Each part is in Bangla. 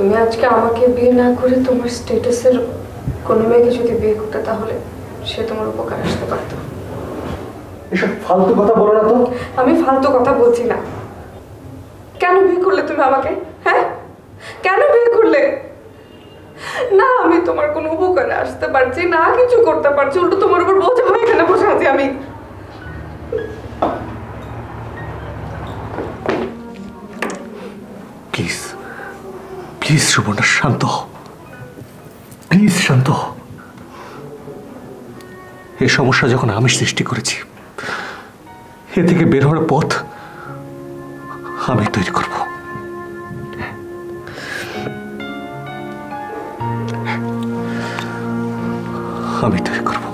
তুমি আজকে আমাকে বিয়ে না করে তোমার স্ট্যাটাসের কোনো মেয়েকে যদি বিয়ে করতে, তাহলে সে তোমার উপকার আসতে পারত। এসব ফালতু কথা বলো না তো। আমি ফালতু কথা বলছি না। কেন বিয়ে করলে তুমি আমাকে? হ্যাঁ, কেন বিয়ে করলে? না আমি তোমার কোনো উপকারে আসতে পারছি না, কিছু করতে পারছি, উল্টো তোমার উপর বোঝা হয়ে এখানে বসে আছি আমি। প্লিজ প্লিজ সুবর্ণা, শান্ত হও, প্লিজ শান্ত হও। এই সমস্যা যখন আমি সৃষ্টি করেছি, এ থেকে বের হওয়ার পথ আমি তৈরি করব। আমি তৈরি করব।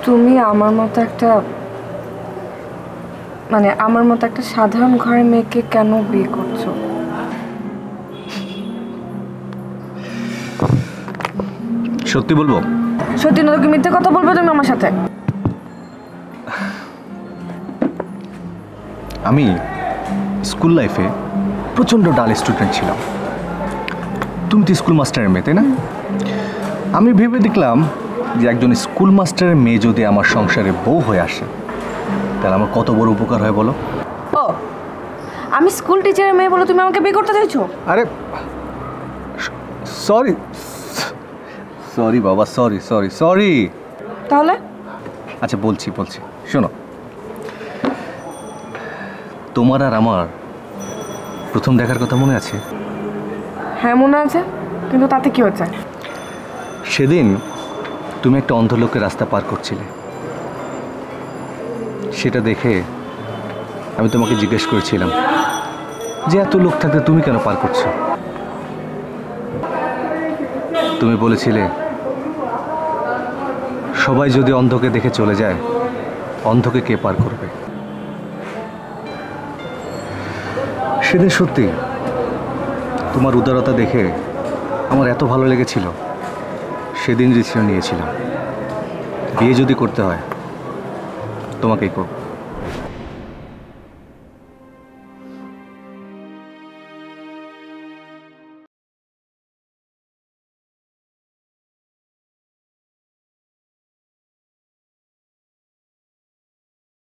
তুমি আমার মতো একটা সাধারণ ঘরের মেয়েকে কেন বিয়ে করছো? সত্যি বলবো? সত্যি না তো কি মিথ্যে কথা বলবে তুমি আমার সাথে? আমি স্কুল লাইফে প্রচণ্ড ডাল স্টুডেন্ট ছিলাম। তুমি তো স্কুল মাস্টারের মেয়ে, তাই না? আমি ভেবে দেখলাম যে একজন স্কুল মাস্টারের মেয়ে যদি আমার সংসারে বউ হয়ে আসে, তাহলে আমার কত বড় উপকার হয় বলো। ও, আমি স্কুল টিচারের মেয়ে বলে তুমি আমাকে বিয়ে করতে চাইছো? আরে সরি সরি বাবা, সরি সরি সরি। তাহলে আচ্ছা বলছি শোনো, তোমার আর আমার প্রথম দেখার কথা মনে আছে? হ্যাঁ মনে আছে, কিন্তু তাতে কি হচ্ছে? সেদিন তুমি একটা অন্ধ লোকের রাস্তা পার করছিলে, সেটা দেখে আমি তোমাকে জিজ্ঞেস করেছিলাম যে এত লোক থাকতে তুমি কেন পার করছো। তুমি বলেছিলে সবাই যদি অন্ধকে দেখে চলে যায়, অন্ধকে কে পার করবে। সেদিন সত্যি তোমার উদারতা দেখে আমার এত ভালো লেগেছিল, সেদিন ডিসিশন নিয়েছিলাম বিয়ে যদি করতে হয় তোমাকেই করব।